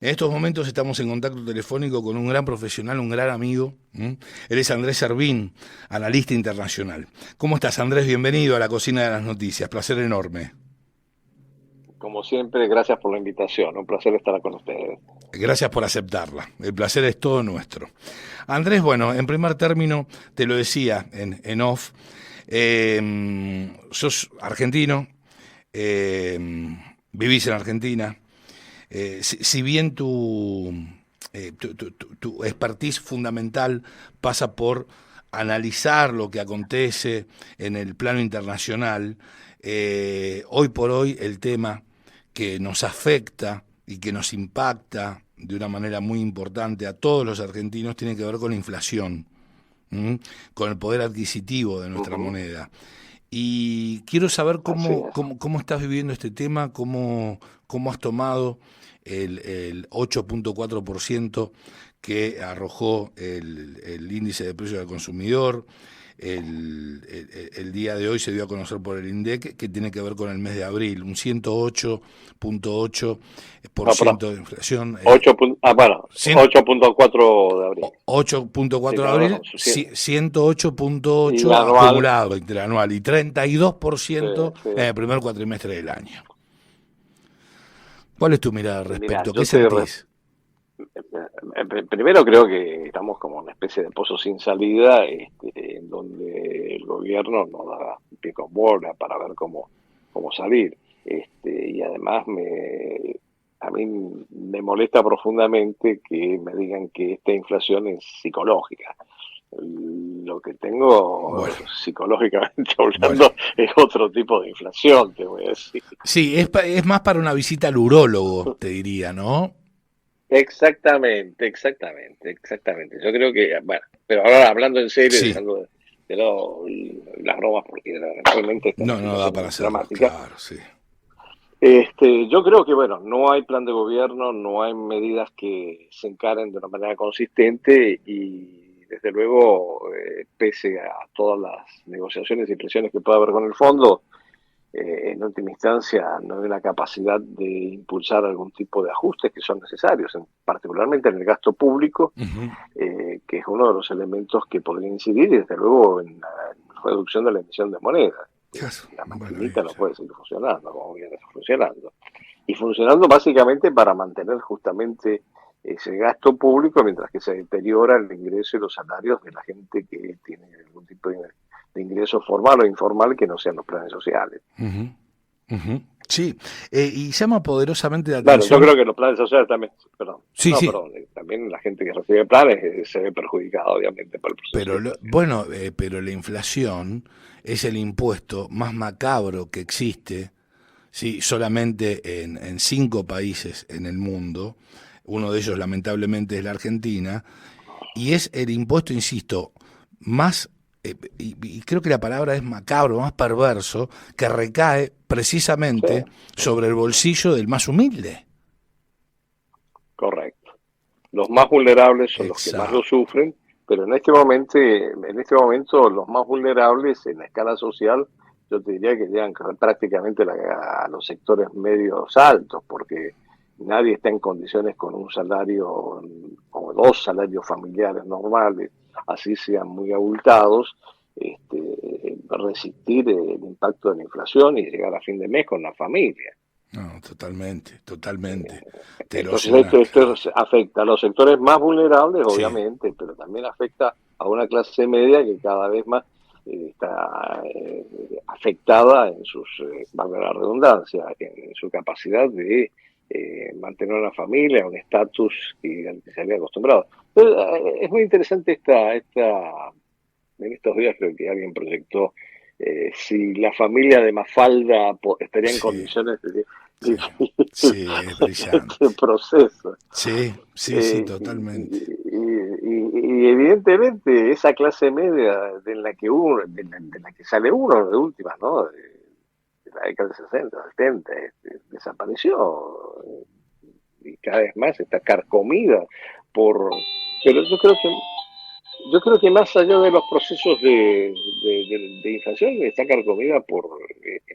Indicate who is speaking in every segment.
Speaker 1: En estos momentos estamos en contacto telefónico con un gran profesional, un gran amigo. Él es Andrés Servín, analista internacional. ¿Cómo estás, Andrés? Bienvenido a la Cocina de las Noticias. Placer enorme.
Speaker 2: Como siempre, gracias por la invitación. Un placer estar con ustedes.
Speaker 1: Gracias por aceptarla. El placer es todo nuestro. Andrés, bueno, en primer término, te lo decía en off, sos argentino, vivís en Argentina. Si bien tu expertise fundamental pasa por analizar lo que acontece en el plano internacional, hoy por hoy el tema que nos afecta y que nos impacta de una manera muy importante a todos los argentinos tiene que ver con la inflación, ¿m? Con el poder adquisitivo de nuestra
Speaker 2: Ujú.
Speaker 1: moneda. Y quiero saber
Speaker 2: Así
Speaker 1: cómo,
Speaker 2: es.
Speaker 1: cómo estás viviendo este tema, cómo has tomado el 8,4% que arrojó el índice de precios del consumidor. El día de hoy se dio a conocer por el INDEC que tiene que ver con el mes de abril, un
Speaker 2: No, perdón.
Speaker 1: 108,8% de inflación.
Speaker 2: 8.4 de abril. Sí,
Speaker 1: 8,4 de
Speaker 2: tenés
Speaker 1: abril,
Speaker 2: razón. Sí. Y
Speaker 1: 108,8
Speaker 2: anual.
Speaker 1: acumulado interanual y treinta y dos por
Speaker 2: Sí,
Speaker 1: ciento
Speaker 2: sí.
Speaker 1: en el primer cuatrimestre del año. ¿Cuál es tu mirada al
Speaker 2: Y mira,
Speaker 1: respecto? ¿Qué sentís?
Speaker 2: primero creo que estamos como una especie de pozo sin salida, en donde el gobierno no da pie con bola para ver cómo salir. Y además a mí me molesta profundamente que me digan que esta inflación es psicológica. Lo que tengo
Speaker 1: Bueno,
Speaker 2: psicológicamente
Speaker 1: bueno.
Speaker 2: hablando es otro tipo de inflación, te voy a decir.
Speaker 1: Sí, es más para una visita al urólogo, te diría, ¿no?
Speaker 2: Exactamente, exactamente, exactamente. Yo creo que, bueno, pero ahora hablando en serio,
Speaker 1: Sí,
Speaker 2: dejando de lado las bromas, porque realmente esta es una
Speaker 1: no da
Speaker 2: situación
Speaker 1: para
Speaker 2: muy
Speaker 1: hacerlo,
Speaker 2: dramática.
Speaker 1: claro, sí.
Speaker 2: Yo creo que, bueno, no hay plan de gobierno, no hay medidas que se encaren de una manera consistente y, desde luego, pese a todas las negociaciones y presiones que pueda haber con el fondo, en última instancia no hay una capacidad de impulsar algún tipo de ajustes que son necesarios, particularmente en el gasto público,
Speaker 1: Ujú.
Speaker 2: que es uno de los elementos que podría incidir, y desde luego en la reducción de la emisión de moneda.
Speaker 1: Caso.
Speaker 2: La
Speaker 1: Bueno,
Speaker 2: maquinita no puede seguir funcionando como viene funcionando. Y funcionando básicamente para mantener justamente ese gasto público mientras que se deteriora el ingreso y los salarios de la gente que tiene algún tipo de ingreso formal o informal que no sean los planes sociales.
Speaker 1: ujú, ujú. Sí, y llama poderosamente la
Speaker 2: Bueno, yo
Speaker 1: atención.
Speaker 2: creo que los planes sociales también, perdón,
Speaker 1: Sí, sí,
Speaker 2: también la gente que recibe planes se ve perjudicada obviamente por el proceso de
Speaker 1: pero
Speaker 2: inflación.
Speaker 1: bueno, pero la inflación es el impuesto más macabro que existe, sí, solamente en 5 países en el mundo. Uno de ellos, lamentablemente, es la Argentina, y es el impuesto, insisto, más, y creo que la palabra es macabro, más perverso, que recae
Speaker 2: Sí,
Speaker 1: precisamente sobre el bolsillo del más humilde.
Speaker 2: correcto. Los más vulnerables son los que más lo
Speaker 1: Exacto.
Speaker 2: sufren, pero en este momento los más vulnerables en la escala social, yo te diría que llegan prácticamente a los sectores medios altos, porque nadie está en condiciones con un salario o dos salarios familiares normales, así sean muy abultados, resistir el impacto de la inflación y llegar a fin de mes con la familia.
Speaker 1: No, totalmente, totalmente. Te
Speaker 2: Entonces
Speaker 1: erosiona,
Speaker 2: esto
Speaker 1: claro.
Speaker 2: afecta a los sectores más vulnerables,
Speaker 1: Sí,
Speaker 2: obviamente, pero también afecta a una clase media que cada vez más está afectada en sus, valga la redundancia, en su capacidad de mantener una familia, un estatus al que se había acostumbrado. Entonces, es muy interesante en estos días creo que alguien proyectó si la familia de Mafalda estaría en
Speaker 1: sí,
Speaker 2: condiciones de
Speaker 1: sí.
Speaker 2: vivir
Speaker 1: Sí, es
Speaker 2: este
Speaker 1: brillante.
Speaker 2: proceso.
Speaker 1: Sí, sí, sí,
Speaker 2: Eh,
Speaker 1: totalmente.
Speaker 2: y evidentemente esa clase media de la que sale uno de últimas, ¿no? De la década de 60, 70, desapareció y cada vez más está carcomida por... Pero yo creo que más allá de los procesos de inflación, está carcomida por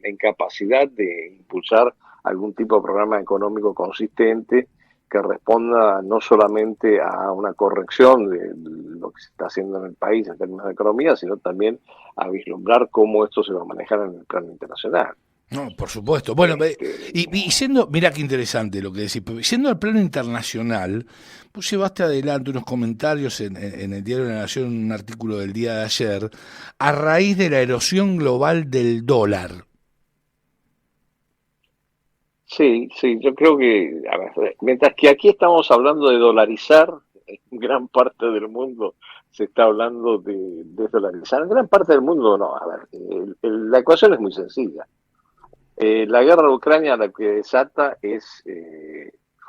Speaker 2: la incapacidad de impulsar algún tipo de programa económico consistente que responda no solamente a una corrección de lo que se está haciendo en el país en términos de economía, sino también a vislumbrar cómo esto se va a manejar en el plano internacional.
Speaker 1: No, por supuesto. Bueno,
Speaker 2: Este,
Speaker 1: y siendo, mira qué interesante lo que decís, pero siendo al plano internacional, vos llevaste adelante unos comentarios en el diario de la Nación, un artículo del día de ayer, a raíz de la erosión global del dólar.
Speaker 2: sí, sí, yo creo que, a ver, mientras que aquí estamos hablando de dolarizar, en gran parte del mundo se está hablando de desdolarizar. En gran parte del mundo no, a ver, la ecuación es muy sencilla. La guerra de Ucrania lo que desata es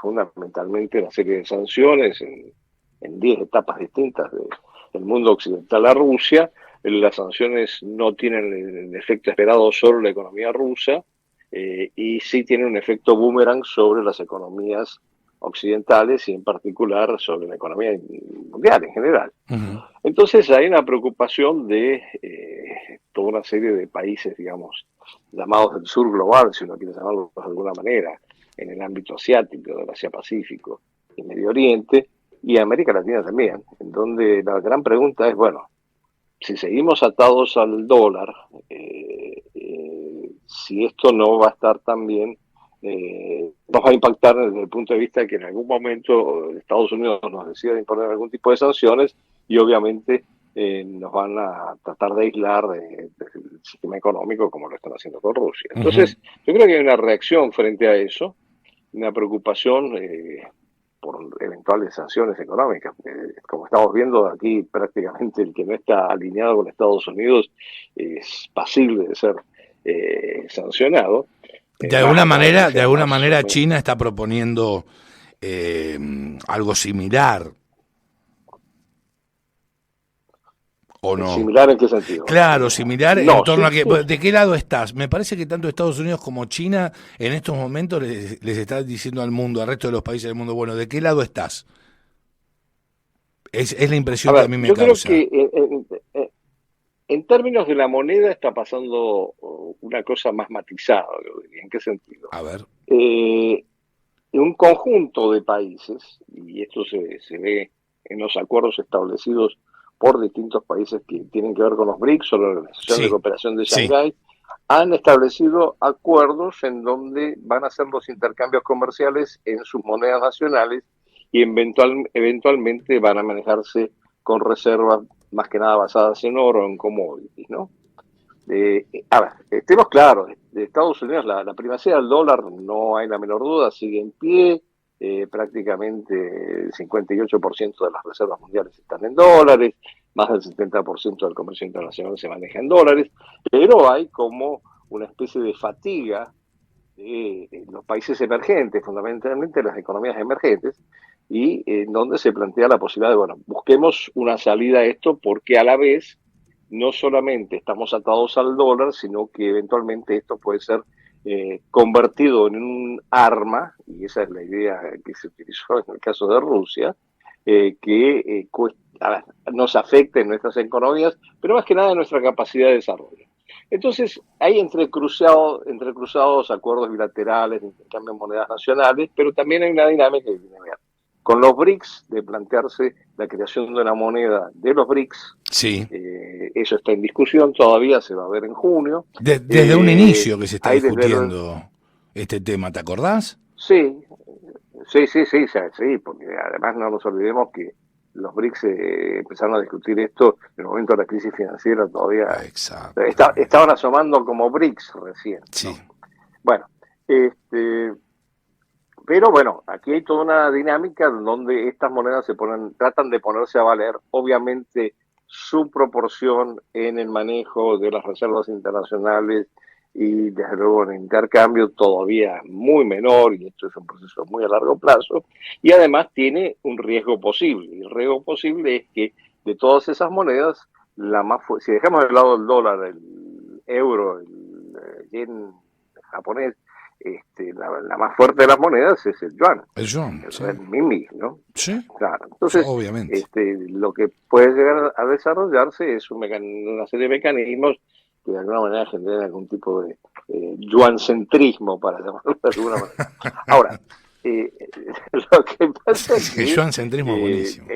Speaker 2: fundamentalmente una serie de sanciones en 10 etapas distintas del mundo occidental a Rusia. Las sanciones no tienen el efecto esperado sobre la economía rusa y sí tienen un efecto boomerang sobre las economías occidentales y en particular sobre la economía mundial en general.
Speaker 1: Uh-huh.
Speaker 2: Entonces hay una preocupación de toda una serie de países, digamos, llamados del sur global, si uno quiere llamarlo de alguna manera, en el ámbito asiático, del Asia-Pacífico y Medio Oriente, y América Latina también, en donde la gran pregunta es, bueno, si seguimos atados al dólar, si esto no va a estar también, nos va a impactar desde el punto de vista de que en algún momento Estados Unidos nos decida imponer algún tipo de sanciones y obviamente nos van a tratar de aislar del sistema económico como lo están haciendo con Rusia. Entonces, yo creo que hay una reacción frente a eso, una preocupación por eventuales sanciones económicas. Como estamos viendo aquí, prácticamente el que no está alineado con Estados Unidos es pasible de ser sancionado.
Speaker 1: De alguna manera China está proponiendo algo similar. ¿O no?
Speaker 2: ¿Similar en qué sentido?
Speaker 1: Claro, similar
Speaker 2: no,
Speaker 1: en torno
Speaker 2: sí,
Speaker 1: a que...
Speaker 2: sí.
Speaker 1: ¿De qué lado estás? Me parece que tanto Estados Unidos como China en estos momentos les está diciendo al mundo, al resto de los países del mundo, bueno, ¿de qué lado estás? Es la impresión que a mí me
Speaker 2: Yo creo
Speaker 1: causa.
Speaker 2: que en términos de la moneda está pasando una cosa más matizada, yo diría. ¿En qué sentido?
Speaker 1: A ver.
Speaker 2: Un conjunto de países, y esto se ve en los acuerdos establecidos por distintos países que tienen que ver con los BRICS o la Organización de Cooperación de Shanghái, han establecido acuerdos en donde van a hacer los intercambios comerciales en sus monedas nacionales y eventualmente van a manejarse con reservas más que nada basadas en oro o en commodities, ¿no? A ver, estemos claros, de Estados Unidos la primacía del dólar, no hay la menor duda, sigue en pie, prácticamente el 58% de las reservas mundiales están en dólares, más del 70% del comercio internacional se maneja en dólares, pero hay como una especie de fatiga de los países emergentes, fundamentalmente las economías emergentes, y en donde se plantea la posibilidad de, bueno, busquemos una salida a esto porque a la vez no solamente estamos atados al dólar, sino que eventualmente esto puede ser convertido en un arma, y esa es la idea que se utilizó en el caso de Rusia, que nos afecte en nuestras economías, pero más que nada en nuestra capacidad de desarrollo. Entonces, hay entrecruzados acuerdos bilaterales de intercambio de monedas nacionales, pero también hay una dinámica que tiene que ver con los BRICS, de plantearse la creación de una moneda de los BRICS.
Speaker 1: Sí.
Speaker 2: Eso está en discusión, todavía se va a ver en junio.
Speaker 1: Desde un inicio que se está discutiendo este tema, ¿te acordás?
Speaker 2: Sí, porque además no nos olvidemos que los BRICS empezaron a discutir esto en el momento de la crisis financiera, todavía estaban asomando como BRICS recién.
Speaker 1: Sí.
Speaker 2: ¿No? Bueno, pero bueno, aquí hay toda una dinámica donde estas monedas tratan de ponerse a valer, obviamente su proporción en el manejo de las reservas internacionales y desde luego en el intercambio todavía muy menor, y esto es un proceso muy a largo plazo, y además tiene un riesgo posible, y el riesgo posible es que de todas esas monedas, si dejamos de lado el dólar, el euro, el yen japonés, la más fuerte de las monedas es el yuan.
Speaker 1: El yuan,
Speaker 2: el
Speaker 1: sí.
Speaker 2: renminbi, ¿no?
Speaker 1: Sí.
Speaker 2: Claro. Entonces,
Speaker 1: obviamente.
Speaker 2: Lo que puede llegar a desarrollarse es una serie de mecanismos que de alguna manera generan algún tipo de yuancentrismo, para llamarlo de alguna manera. Ahora, Eh, lo que pasa es
Speaker 1: El
Speaker 2: que
Speaker 1: joancentrismo es buenísimo.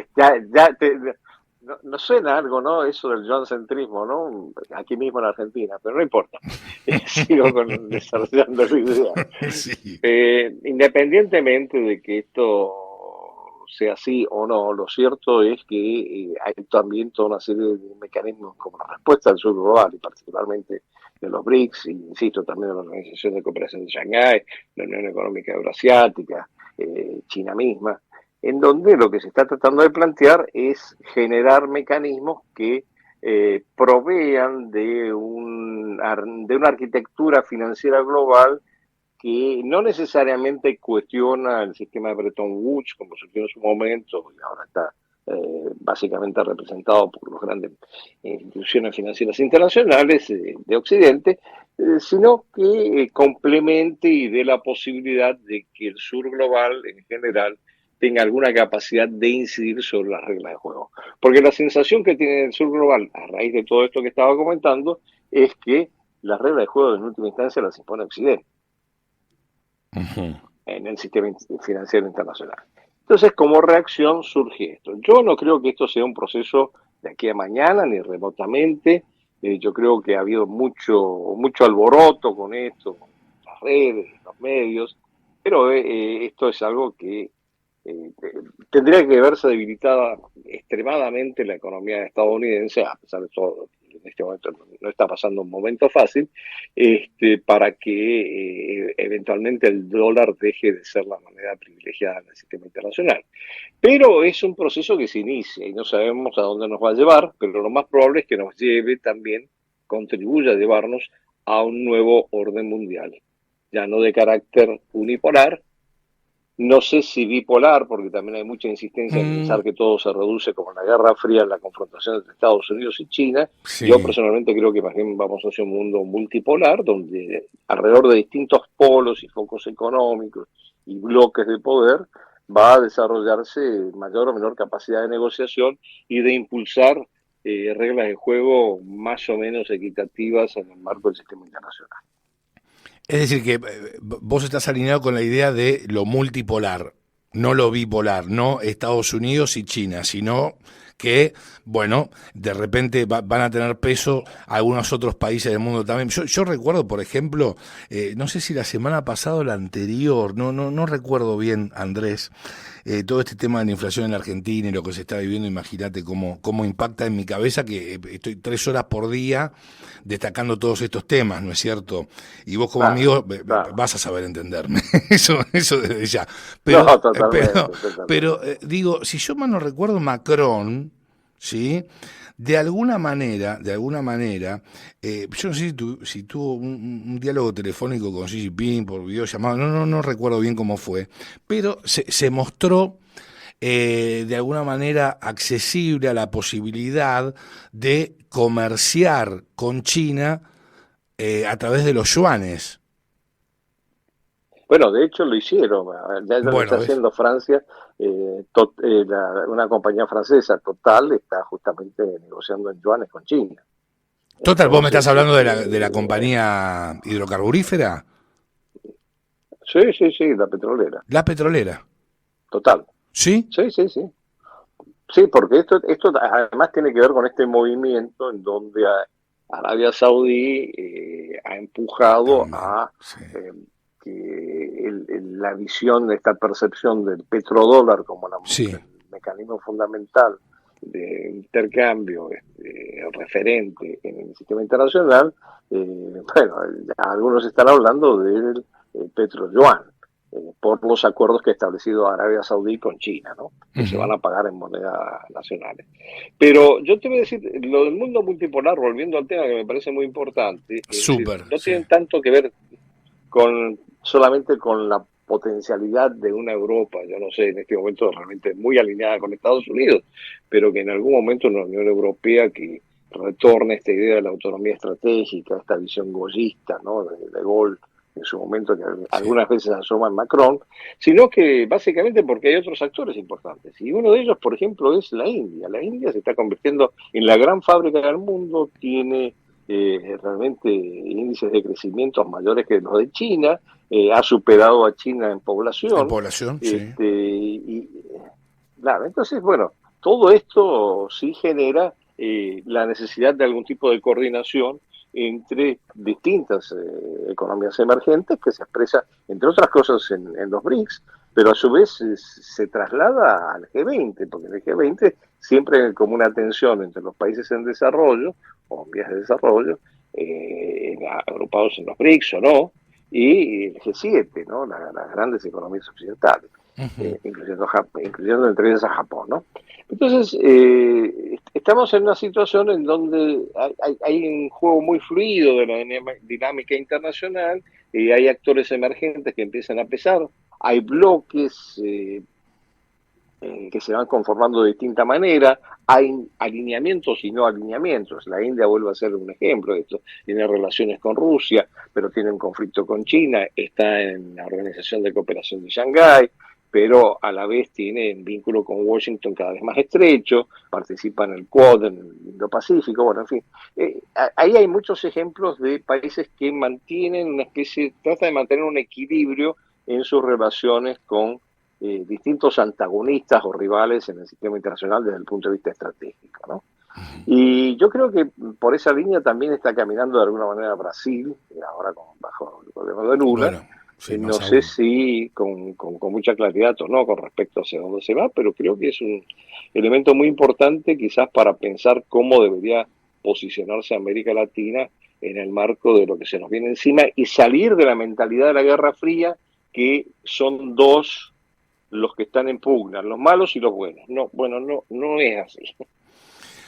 Speaker 2: no suena algo, ¿no? Eso del joancentrismo, ¿no? Aquí mismo en Argentina, pero no importa. Sigo desarrollando la idea.
Speaker 1: Sí.
Speaker 2: Independientemente de que esto sea así o no, lo cierto es que hay también toda una serie de mecanismos como respuesta al sur global, y particularmente de los BRICS, y insisto, también de la Organización de Cooperación de Shanghái, la Unión Económica Eurasiática, China misma, en donde lo que se está tratando de plantear es generar mecanismos que provean de una arquitectura financiera global que no necesariamente cuestiona el sistema de Bretton Woods, como surgió en su momento, y ahora está básicamente representado por las grandes instituciones financieras internacionales de Occidente, sino que complemente y dé la posibilidad de que el sur global en general tenga alguna capacidad de incidir sobre las reglas de juego. Porque la sensación que tiene el sur global, a raíz de todo esto que estaba comentando, es que las reglas de juego en última instancia las impone Occidente en el sistema financiero internacional. Entonces, como reacción surge esto. Yo no creo que esto sea un proceso de aquí a mañana, ni remotamente. Yo creo que ha habido mucho alboroto con esto, con las redes, los medios, pero esto es algo que tendría que verse debilitada extremadamente la economía estadounidense, a pesar de todo, en este momento no está pasando un momento fácil, para que eventualmente el dólar deje de ser la moneda privilegiada en el sistema internacional. Pero es un proceso que se inicia y no sabemos a dónde nos va a llevar, pero lo más probable es que nos lleve también, contribuya a llevarnos a un nuevo orden mundial, ya no de carácter unipolar. No sé si bipolar, porque también hay mucha insistencia en pensar que todo se reduce como en la Guerra Fría, en la confrontación entre Estados Unidos y China. Yo
Speaker 1: Sí.
Speaker 2: personalmente creo que más bien vamos hacia un mundo multipolar, donde alrededor de distintos polos y focos económicos y bloques de poder va a desarrollarse mayor o menor capacidad de negociación y de impulsar reglas de juego más o menos equitativas en el marco del sistema internacional.
Speaker 1: Es decir, que vos estás alineado con la idea de lo multipolar, no lo bipolar, no Estados Unidos y China, sino que, bueno, de repente van a tener peso algunos otros países del mundo también. Yo recuerdo, por ejemplo, no sé si la semana pasada o la anterior, no recuerdo bien, Andrés, todo este tema de la inflación en la Argentina y lo que se está viviendo, imagínate cómo impacta en mi cabeza, que estoy 3 horas por día destacando todos estos temas, ¿no es cierto? Y vos como
Speaker 2: Claro,
Speaker 1: amigo
Speaker 2: claro.
Speaker 1: vas a saber entenderme, eso desde ya.
Speaker 2: No,
Speaker 1: Pero,
Speaker 2: totalmente, totalmente.
Speaker 1: digo, si yo mal no recuerdo, Macron, ¿sí? De alguna manera, yo no sé si tuvo un diálogo telefónico con Xi Jinping por videollamada, no recuerdo bien cómo fue, pero se mostró de alguna manera accesible a la posibilidad de comerciar con China a través de los yuanes.
Speaker 2: Bueno, de hecho lo hicieron, ya lo está
Speaker 1: Bueno, ¿ves?
Speaker 2: haciendo Francia, una compañía francesa, Total, está justamente negociando en yuanes con China.
Speaker 1: Total, vos me estás
Speaker 2: Entonces,
Speaker 1: hablando de la compañía hidrocarburífera,
Speaker 2: sí, sí, sí, la petrolera,
Speaker 1: la petrolera,
Speaker 2: Total.
Speaker 1: ¿sí?
Speaker 2: Sí, sí, sí. Sí, porque esto además tiene que ver con este movimiento en donde Arabia Saudí ha empujado
Speaker 1: También,
Speaker 2: a
Speaker 1: sí.
Speaker 2: que la visión, esta percepción del petrodólar como
Speaker 1: Sí.
Speaker 2: el mecanismo fundamental de intercambio referente en el sistema internacional, bueno, algunos están hablando del petroyuan, por los acuerdos que ha establecido Arabia Saudí con China, ¿no? Que se
Speaker 1: Ujú.
Speaker 2: van a pagar en monedas nacionales. Pero yo te voy a decir, lo del mundo multipolar, volviendo al tema que me parece muy importante, es decir,
Speaker 1: Súper,
Speaker 2: no
Speaker 1: sí.
Speaker 2: tienen tanto que ver solamente con la potencialidad de una Europa, yo no sé, en este momento realmente muy alineada con Estados Unidos, pero que en algún momento una Unión Europea que retorne esta idea de la autonomía estratégica, esta visión goyista, ¿no? De Gaulle en su momento, que
Speaker 1: Sí.
Speaker 2: algunas veces asoma en Macron, sino que básicamente porque hay otros actores importantes. Y uno de ellos, por ejemplo, es la India. La India se está convirtiendo en la gran fábrica del mundo, tiene realmente índices de crecimiento mayores que los de China, ha superado a China en población.
Speaker 1: En población, sí.
Speaker 2: Y claro, entonces, bueno, todo esto sí genera la necesidad de algún tipo de coordinación entre distintas economías emergentes que se expresa, entre otras cosas, en los BRICS, pero a su vez se traslada al G20, porque en el G20 siempre hay como una tensión entre los países en desarrollo o en vías de desarrollo, agrupados en los BRICS o no, y el G7, ¿no? Las grandes economías occidentales, incluyendo entre ellas a Japón, ¿no? Entonces, estamos en una situación en donde hay un juego muy fluido de la dinámica internacional y hay actores emergentes que empiezan a pesar, hay bloques que se van conformando de distinta manera, hay alineamientos y no alineamientos. La India vuelve a ser un ejemplo de esto, tiene relaciones con Rusia, pero tiene un conflicto con China, está en la Organización de Cooperación de Shanghái, pero a la vez tiene un vínculo con Washington cada vez más estrecho, participa en el Quad, en el Indo-Pacífico, bueno, en fin. Ahí hay muchos ejemplos de países que mantienen una especie, tratan de mantener un equilibrio en sus relaciones con distintos antagonistas o rivales en el sistema internacional desde el punto de vista estratégico, ¿no? Y yo creo que por esa línea también está caminando de alguna manera Brasil, ahora bajo el gobierno de Lula.
Speaker 1: Bueno, sí,
Speaker 2: no sé si con mucha claridad o no con respecto hacia dónde se va, pero creo que es un elemento muy importante quizás para pensar cómo debería posicionarse América Latina en el marco de lo que se nos viene encima y salir de la mentalidad de la Guerra Fría, que son dos los que están en pugna, los malos y los buenos. No, bueno, no es así.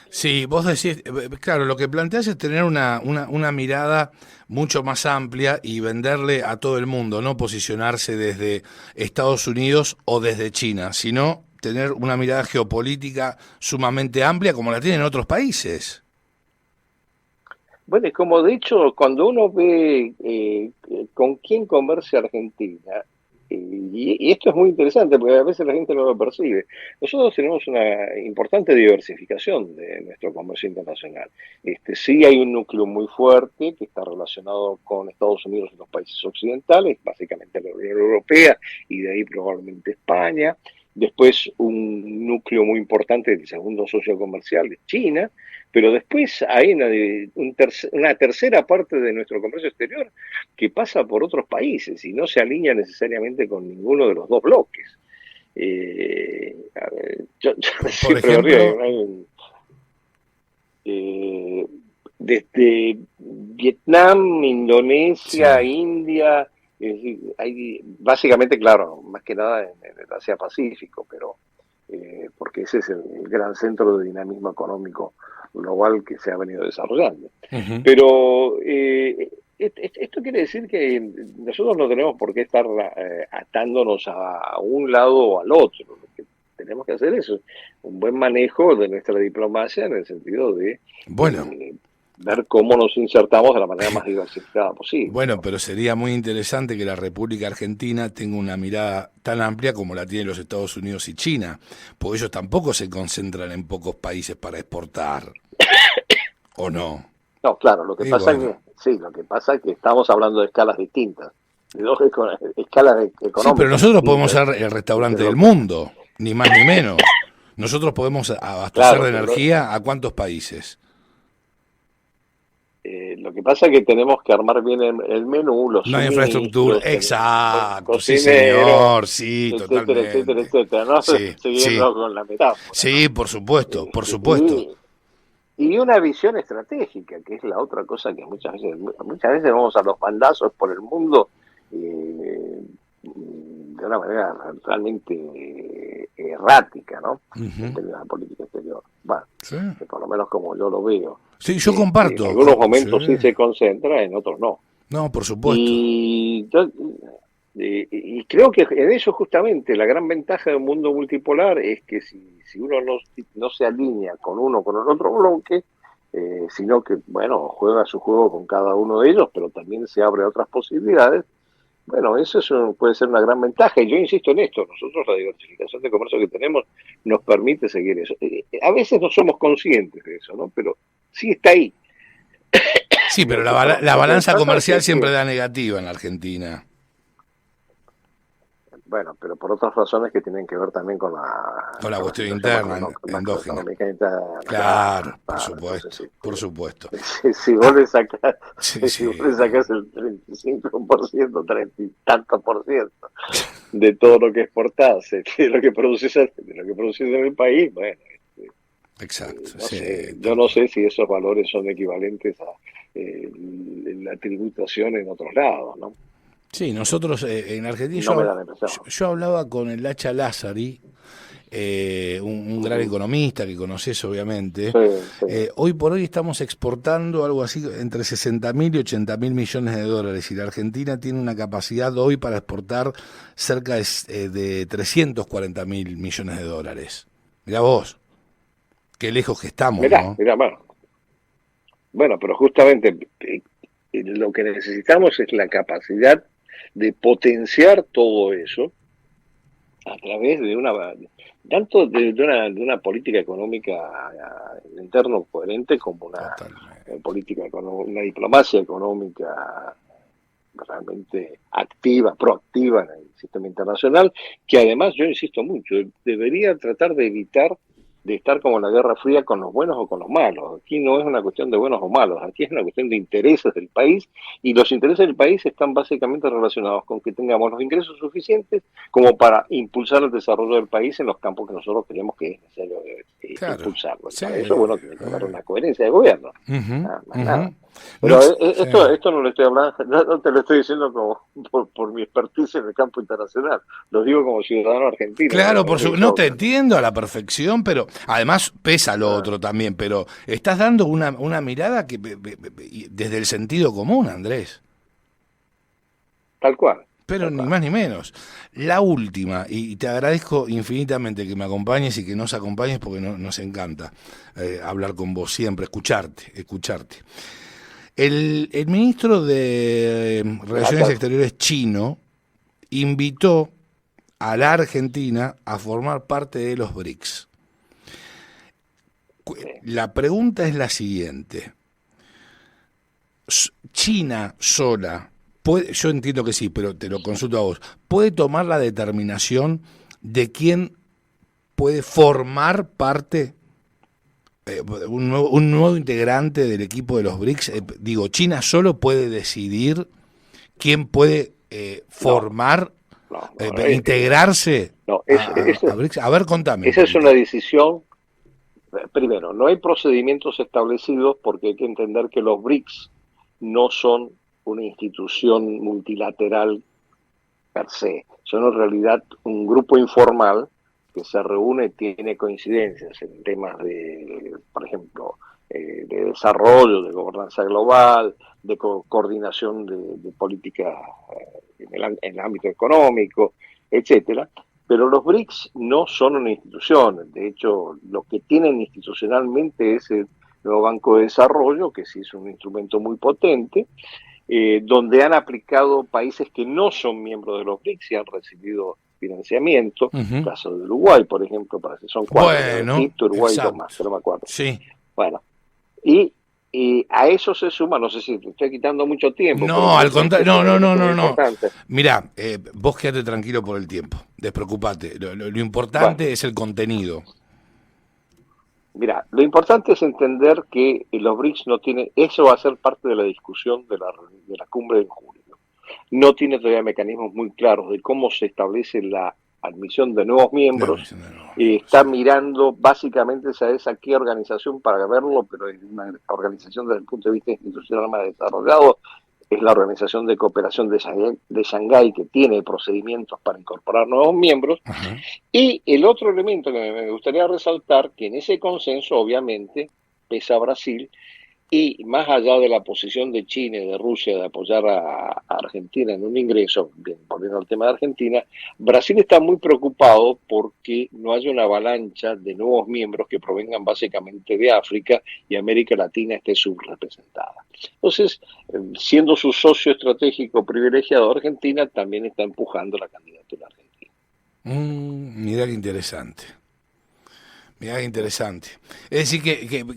Speaker 1: Sí, vos decís, claro, lo que planteás es tener una mirada mucho más amplia y venderle a todo el mundo, no posicionarse desde Estados Unidos o desde China, sino tener una mirada geopolítica sumamente amplia como la tienen otros países.
Speaker 2: Bueno, y como de hecho, cuando uno ve con quién comercia Argentina, y esto es muy interesante porque a veces la gente no lo percibe. Nosotros tenemos una importante diversificación de nuestro comercio internacional. Sí hay un núcleo muy fuerte que está relacionado con Estados Unidos y los países occidentales, básicamente la Unión Europea y de ahí probablemente España. Después un núcleo muy importante del segundo socio comercial es China, pero después hay una tercera parte de nuestro comercio exterior que pasa por otros países y no se alinea necesariamente con ninguno de los dos bloques. Yo
Speaker 1: Por ejemplo,
Speaker 2: desde Vietnam, Indonesia,
Speaker 1: sí.
Speaker 2: India, es decir, hay básicamente, claro, más que nada en el Asia Pacífico, pero porque ese es el gran centro de dinamismo económico global que se ha venido desarrollando.
Speaker 1: Uh-huh.
Speaker 2: Pero esto quiere decir que nosotros no tenemos por qué estar atándonos a un lado o al otro. Lo que tenemos que hacer es un buen manejo de nuestra diplomacia en el sentido de
Speaker 1: Bueno.
Speaker 2: ver cómo nos insertamos de la manera más diversificada posible.
Speaker 1: Bueno, pero sería muy interesante que la República Argentina tenga una mirada tan amplia como la tienen los Estados Unidos y China, porque ellos tampoco se concentran en pocos países para exportar, ¿o no?
Speaker 2: No, claro, lo que pasa
Speaker 1: bueno.
Speaker 2: lo que pasa es que estamos hablando de escalas distintas, de dos escalas económicas.
Speaker 1: Sí, pero nosotros podemos
Speaker 2: distintas.
Speaker 1: ser el restaurante del mundo, ni más ni menos. Nosotros podemos abastecer de energía a ¿cuántos países?
Speaker 2: Lo que pasa es que tenemos que armar bien el menú, los
Speaker 1: No hay infraestructura, exacto, sí señor, sí,
Speaker 2: etcétera,
Speaker 1: totalmente.
Speaker 2: etcétera, etcétera, ¿no?
Speaker 1: Sí,
Speaker 2: Siguiendo con la metáfora.
Speaker 1: Sí, por supuesto, por supuesto.
Speaker 2: Y una visión estratégica, que es la otra cosa que muchas veces vamos a los bandazos por el mundo de una manera realmente errática, ¿no? En términos de la política exterior. Bueno,
Speaker 1: Sí.
Speaker 2: por lo menos como yo lo veo.
Speaker 1: Sí, yo comparto.
Speaker 2: En algunos momentos sí se concentra, en otros no.
Speaker 1: No, por supuesto.
Speaker 2: Y creo que en eso justamente la gran ventaja de un mundo multipolar es que si uno no se alinea con uno con el otro bloque, sino que, bueno, juega su juego con cada uno de ellos, pero también se abre a otras posibilidades, bueno, puede ser una gran ventaja. Y yo insisto en esto, nosotros la diversificación de comercio que tenemos nos permite seguir eso. A veces no somos conscientes de eso, ¿no? Pero sí está ahí.
Speaker 1: Sí, pero la balanza comercial siempre da negativa en la Argentina.
Speaker 2: Bueno, pero por otras razones que tienen que ver también
Speaker 1: Con la
Speaker 2: con la
Speaker 1: cuestión
Speaker 2: situación
Speaker 1: interna, endógena.
Speaker 2: macroeconómica interna.
Speaker 1: Claro, por
Speaker 2: Claro, entonces,
Speaker 1: supuesto, por supuesto.
Speaker 2: si vos
Speaker 1: Ah,
Speaker 2: le sacás,
Speaker 1: sí,
Speaker 2: si vos
Speaker 1: sí.
Speaker 2: le sacás el 35%, 30 y tantos por ciento de todo lo que exportás, de lo que produces, en el país, bueno,
Speaker 1: Exacto,
Speaker 2: no
Speaker 1: sí,
Speaker 2: sé, yo
Speaker 1: tal
Speaker 2: no
Speaker 1: cual.
Speaker 2: sé si esos valores son equivalentes a la tributación en otros lados, ¿no?
Speaker 1: Sí, nosotros en Argentina,
Speaker 2: No me da la impresión.
Speaker 1: yo hablaba con el Hacha Lázari, un gran
Speaker 2: Ujú.
Speaker 1: economista que conoces obviamente.
Speaker 2: Sí, sí.
Speaker 1: Hoy por hoy estamos exportando algo así entre 60.000 y 80.000 millones de dólares y la Argentina tiene una capacidad hoy para exportar cerca de 340.000 millones de dólares. Mirá vos, qué lejos que estamos,
Speaker 2: Mirá,
Speaker 1: ¿no?
Speaker 2: mirá, bueno, pero justamente lo que necesitamos es la capacidad de potenciar todo eso a través de tanto de una política económica interno coherente como una
Speaker 1: Totalmente.
Speaker 2: una diplomacia económica realmente activa, proactiva en el sistema internacional, que además, yo insisto mucho, debería tratar de evitar de estar como en la Guerra Fría con los buenos o con los malos. Aquí no es una cuestión de buenos o malos, aquí es una cuestión de intereses del país y los intereses del país están básicamente relacionados con que tengamos los ingresos suficientes como para impulsar el desarrollo del país en los campos que nosotros creemos que es necesario
Speaker 1: Claro,
Speaker 2: impulsarlo. Y
Speaker 1: sí.
Speaker 2: para eso, bueno, tiene que haber una coherencia de gobierno,
Speaker 1: Ujú,
Speaker 2: más nada.
Speaker 1: ujú. No,
Speaker 2: Pero
Speaker 1: sí.
Speaker 2: esto no lo estoy hablando, no te lo estoy diciendo como por mi expertise en el campo internacional, lo digo como ciudadano argentino, que me
Speaker 1: Claro,
Speaker 2: parece que
Speaker 1: no
Speaker 2: yo,
Speaker 1: te entiendo a la perfección, pero además pesa lo
Speaker 2: ah,
Speaker 1: otro también, pero estás dando una mirada que desde el sentido común, Andrés.
Speaker 2: tal cual,
Speaker 1: Pero
Speaker 2: tal
Speaker 1: ni
Speaker 2: cual.
Speaker 1: más ni menos. La última, y te agradezco infinitamente que me acompañes y que nos acompañes porque nos encanta hablar con vos siempre, escucharte. El ministro de Relaciones
Speaker 2: Gracias.
Speaker 1: Exteriores chino invitó a la Argentina a formar parte de los BRICS.
Speaker 2: Sí.
Speaker 1: La pregunta es la siguiente. China sola, yo entiendo que sí, pero te lo consulto a vos, ¿puede tomar la determinación de quién puede formar parte, un nuevo integrante del equipo de los BRICS? Digo, China solo puede decidir quién puede
Speaker 2: No,
Speaker 1: formar,
Speaker 2: no,
Speaker 1: integrarse
Speaker 2: no,
Speaker 1: a BRICS. A ver, contame un
Speaker 2: esa es una
Speaker 1: poquito.
Speaker 2: decisión. Primero, no hay procedimientos establecidos porque hay que entender que los BRICS no son una institución multilateral per se, son en realidad un grupo informal que se reúne, tiene coincidencias en temas de, por ejemplo, de desarrollo, de gobernanza global, de coordinación de política en el ámbito económico, etcétera. Pero los BRICS no son una institución. De hecho, lo que tienen institucionalmente es el nuevo Banco de Desarrollo, que sí es un instrumento muy potente, donde han aplicado países que no son miembros de los BRICS y han recibido financiamiento.
Speaker 1: Ujú.
Speaker 2: Caso de Uruguay, por ejemplo, parece que son cuatro, ya
Speaker 1: Bueno,
Speaker 2: Egipto, Uruguay y dos más,
Speaker 1: exacto.
Speaker 2: pero no me acuerdo.
Speaker 1: Sí.
Speaker 2: Bueno, y, y a eso se suma, no sé si te estoy quitando mucho tiempo, pero
Speaker 1: No,
Speaker 2: me
Speaker 1: al
Speaker 2: parece que
Speaker 1: contrario,
Speaker 2: es
Speaker 1: no,
Speaker 2: un
Speaker 1: no, no,
Speaker 2: elemento muy
Speaker 1: no, no.
Speaker 2: importante.
Speaker 1: Mirá, vos quédate tranquilo por el tiempo, despreocupate. Lo
Speaker 2: Bueno,
Speaker 1: importante es el contenido.
Speaker 2: mira, lo importante es entender que los BRICS no tienen, eso va a ser parte de la discusión de la cumbre de junio. No tiene todavía mecanismos muy claros de cómo se establece la admisión de nuevos
Speaker 1: La
Speaker 2: miembros.
Speaker 1: admisión de nuevos miembros, sí.
Speaker 2: Está mirando básicamente, ¿sabes a qué organización para verlo? Pero es una organización desde el punto de vista institucional más desarrollado. Es la Organización de Cooperación de Shanghái, que tiene procedimientos para incorporar nuevos miembros.
Speaker 1: Ajá.
Speaker 2: Y el otro elemento que me gustaría resaltar, que en ese consenso obviamente pesa Brasil, y más allá de la posición de China y de Rusia de apoyar a Argentina en un ingreso, bien, volviendo al tema de Argentina, Brasil está muy preocupado porque no haya una avalancha de nuevos miembros que provengan básicamente de África y América Latina esté subrepresentada. Entonces, siendo su socio estratégico privilegiado Argentina, también está empujando la candidatura argentina.
Speaker 1: Mirá qué interesante. Mirá qué interesante. Es decir,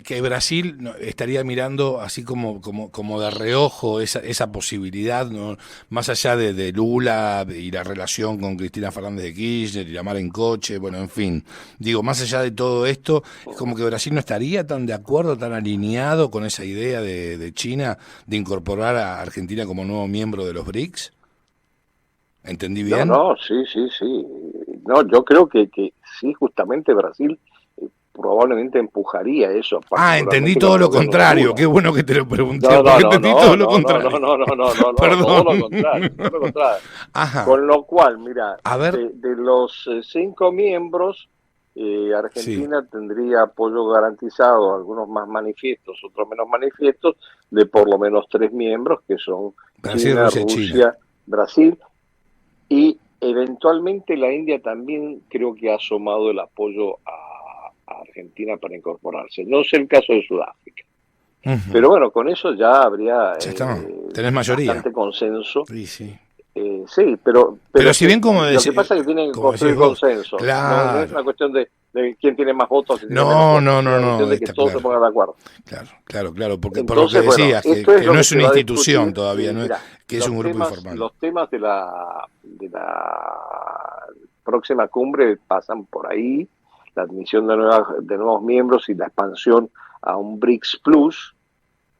Speaker 1: que Brasil estaría mirando así como de reojo esa posibilidad, ¿no? Más allá de Lula y la relación con Cristina Fernández de Kirchner y la mar en coche, bueno, en fin. Digo, más allá de todo esto, es como que Brasil no estaría tan de acuerdo, tan alineado con esa idea de China de incorporar a Argentina como nuevo miembro de los BRICS. ¿Entendí
Speaker 2: No,
Speaker 1: bien?
Speaker 2: no, sí, sí, sí. No, yo creo que sí, justamente Brasil probablemente empujaría eso,
Speaker 1: Ah, entendí
Speaker 2: particularmente con
Speaker 1: todo
Speaker 2: el
Speaker 1: lo
Speaker 2: gobierno de
Speaker 1: contrario.
Speaker 2: Lula.
Speaker 1: Qué bueno que te lo pregunté,
Speaker 2: No, no,
Speaker 1: porque
Speaker 2: no,
Speaker 1: entendí todo
Speaker 2: no,
Speaker 1: lo
Speaker 2: no, no, no,
Speaker 1: contrario.
Speaker 2: no, no, no, no, no, todo
Speaker 1: Perdón.
Speaker 2: lo contrario, todo lo contrario.
Speaker 1: Ajá.
Speaker 2: Con lo cual, mira,
Speaker 1: A ver,
Speaker 2: de los 5 miembros,
Speaker 1: sí.
Speaker 2: Argentina tendría apoyo garantizado, algunos más manifiestos, otros menos manifiestos, de por lo menos 3 miembros, que son
Speaker 1: Brasil,
Speaker 2: China,
Speaker 1: Rusia y China.
Speaker 2: Rusia, Brasil, y eventualmente la India también creo que ha asomado el apoyo a Argentina para incorporarse. No sé el caso de Sudáfrica.
Speaker 1: Ujú.
Speaker 2: Pero bueno, con eso ya habría
Speaker 1: Ya está. Tenés mayoría.
Speaker 2: bastante consenso.
Speaker 1: Sí, sí.
Speaker 2: Sí, pero
Speaker 1: Pero
Speaker 2: es
Speaker 1: si
Speaker 2: que
Speaker 1: bien como
Speaker 2: lo que
Speaker 1: decís,
Speaker 2: pasa es que tienen que
Speaker 1: como decís
Speaker 2: construir
Speaker 1: vos,
Speaker 2: consenso. No, no es
Speaker 1: claro.
Speaker 2: una cuestión de quién tiene más votos, quién tiene menos
Speaker 1: No,
Speaker 2: votos.
Speaker 1: no,
Speaker 2: Es
Speaker 1: no,
Speaker 2: una cuestión
Speaker 1: no,
Speaker 2: de que
Speaker 1: está
Speaker 2: todos se
Speaker 1: claro.
Speaker 2: pongan de acuerdo.
Speaker 1: Claro, claro, claro, porque por lo que
Speaker 2: Entonces, bueno,
Speaker 1: decías,
Speaker 2: esto es
Speaker 1: que
Speaker 2: lo
Speaker 1: no
Speaker 2: que
Speaker 1: es
Speaker 2: se
Speaker 1: una
Speaker 2: va a discutir.
Speaker 1: institución todavía, no es,
Speaker 2: Mira,
Speaker 1: que es un grupo informal.
Speaker 2: los temas de la próxima cumbre pasan por ahí, la admisión de nuevos miembros y la expansión a un BRICS Plus,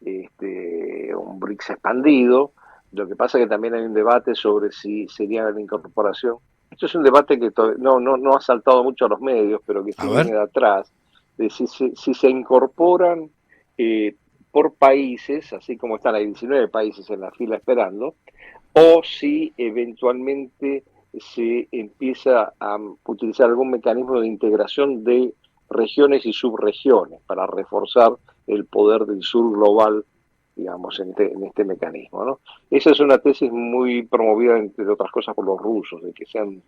Speaker 2: un BRICS expandido. Lo que pasa es que también hay un debate sobre si sería la incorporación. Esto es un debate que no ha saltado mucho a los medios, pero que sí
Speaker 1: A
Speaker 2: viene
Speaker 1: ver.
Speaker 2: de atrás, de si se incorporan por países, así como están, hay 19 países en la fila esperando, o si eventualmente se empieza a utilizar algún mecanismo de integración de regiones y subregiones para reforzar el poder del sur global, digamos, en este mecanismo, ¿no? Esa es una tesis muy promovida, entre otras cosas, por los rusos, de que sean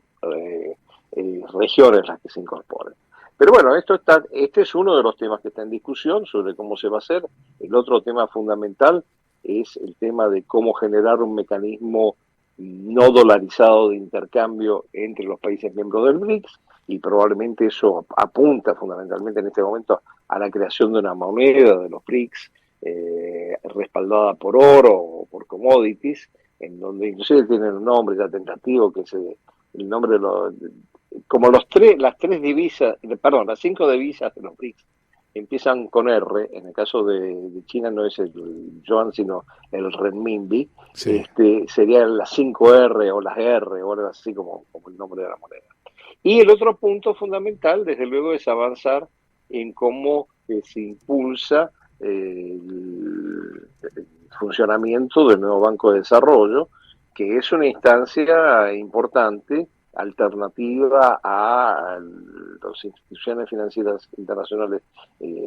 Speaker 2: regiones las que se incorporen. Pero bueno, este es uno de los temas que está en discusión sobre cómo se va a hacer. El otro tema fundamental es el tema de cómo generar un mecanismo no dolarizado de intercambio entre los países miembros del BRICS, y probablemente eso apunta fundamentalmente en este momento a la creación de una moneda de los BRICS, respaldada por oro o por commodities, en donde inclusive tienen un nombre ya tentativo, que es el nombre de como las 3 divisas, perdón, las 5 divisas de los BRICS empiezan con R. En el caso de China no es el yuan, sino el renminbi.
Speaker 1: Sí.
Speaker 2: Serían las 5R o las R, o algo así como el nombre de la moneda. Y el otro punto fundamental, desde luego, es avanzar en cómo se impulsa el funcionamiento del nuevo Banco de Desarrollo, que es una instancia importante, alternativa a las instituciones financieras internacionales,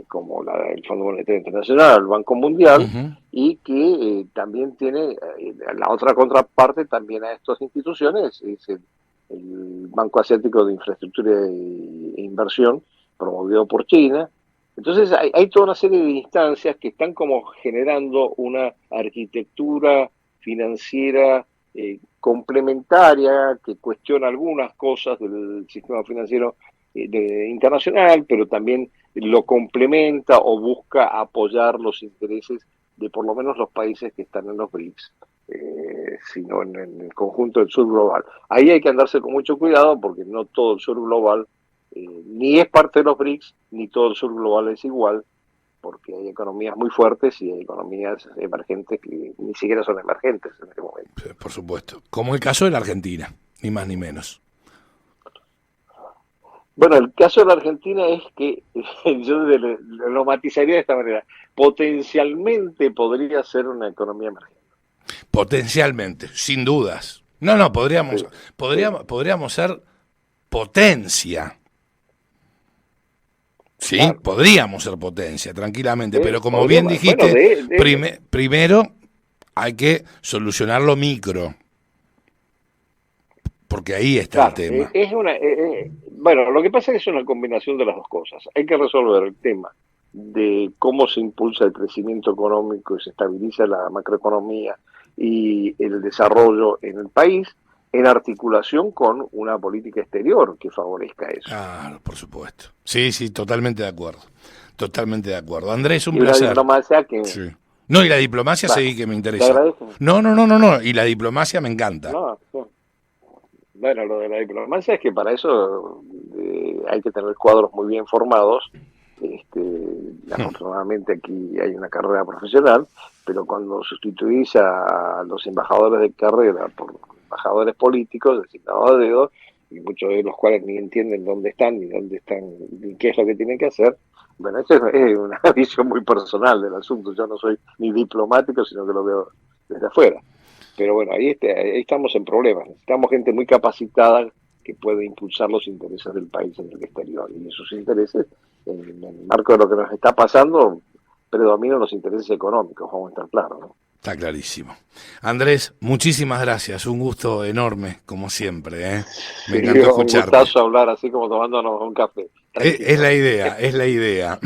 Speaker 2: como el Fondo Monetario Internacional, el Banco Mundial,
Speaker 1: Ujú.
Speaker 2: y que también tiene la otra contraparte también a estas instituciones, es el Banco Asiático de Infraestructura e Inversión, promovido por China. Entonces hay toda una serie de instancias que están como generando una arquitectura financiera complementaria, que cuestiona algunas cosas del sistema financiero internacional, pero también lo complementa o busca apoyar los intereses de por lo menos los países que están en los BRICS, sino en el conjunto del sur global. Ahí hay que andarse con mucho cuidado, porque no todo el sur global ni es parte de los BRICS, ni todo el sur global es igual, porque hay economías muy fuertes y hay economías emergentes que ni siquiera son emergentes en este momento.
Speaker 1: Por supuesto. Como el caso de la Argentina, ni más ni menos.
Speaker 2: Bueno, el caso de la Argentina es que yo lo matizaría de esta manera. Potencialmente podría ser una economía emergente.
Speaker 1: Potencialmente, sin dudas. No, no,
Speaker 2: Sí, sí,
Speaker 1: podríamos ser potencia. Sí,
Speaker 2: claro.
Speaker 1: podríamos ser potencia, tranquilamente,
Speaker 2: Sí,
Speaker 1: pero como bien
Speaker 2: podríamos. Bueno,
Speaker 1: dijiste, primero hay que solucionar lo micro, porque ahí está el
Speaker 2: claro,
Speaker 1: tema.
Speaker 2: bueno, lo que pasa es que es una combinación de las dos cosas. Hay que resolver el tema de cómo se impulsa el crecimiento económico y se estabiliza la macroeconomía y el desarrollo en el país, en articulación con una política exterior que favorezca eso.
Speaker 1: Claro, por supuesto. Sí, sí, totalmente de acuerdo. Totalmente de acuerdo. Andrés, un
Speaker 2: Y una
Speaker 1: placer.
Speaker 2: diplomacia que...
Speaker 1: Sí. No, y la diplomacia
Speaker 2: Bueno,
Speaker 1: sí que me
Speaker 2: te
Speaker 1: interesa.
Speaker 2: agradezco.
Speaker 1: No. Y la diplomacia me encanta.
Speaker 2: No, no. Bueno, lo de la diplomacia es que para eso hay que tener cuadros muy bien formados. Afortunadamente aquí hay una carrera profesional, pero cuando sustituís a los embajadores de carrera por embajadores políticos designados a dedo, y muchos de los cuales ni entienden dónde están, ni qué es lo que tienen que hacer, bueno, esa es una visión muy personal del asunto. Yo no soy ni diplomático, sino que lo veo desde afuera. Pero bueno, ahí estamos en problemas. Necesitamos gente muy capacitada que pueda impulsar los intereses del país en el exterior. Y esos intereses, en el marco de lo que nos está pasando, predominan los intereses económicos, vamos a estar claros, ¿no?
Speaker 1: Está clarísimo. Andrés, muchísimas gracias. Un gusto enorme, como siempre. Me
Speaker 2: Sí,
Speaker 1: encantó
Speaker 2: un
Speaker 1: escucharte.
Speaker 2: gustazo hablar así como tomándonos un café.
Speaker 1: Es la idea, es la idea.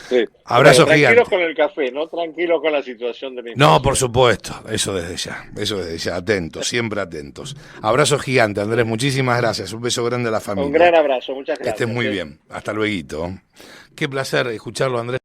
Speaker 2: Sí.
Speaker 1: Abrazo
Speaker 2: Bueno, tranquilos
Speaker 1: gigante.
Speaker 2: con el café, no tranquilos con la situación de la
Speaker 1: No,
Speaker 2: inflación.
Speaker 1: por supuesto, eso desde ya, atentos, siempre atentos. Abrazo gigante, Andrés, muchísimas gracias, un beso grande a la familia.
Speaker 2: Un gran abrazo, muchas
Speaker 1: Que
Speaker 2: gracias.
Speaker 1: estés muy bien, hasta luego. Qué placer escucharlo, Andrés.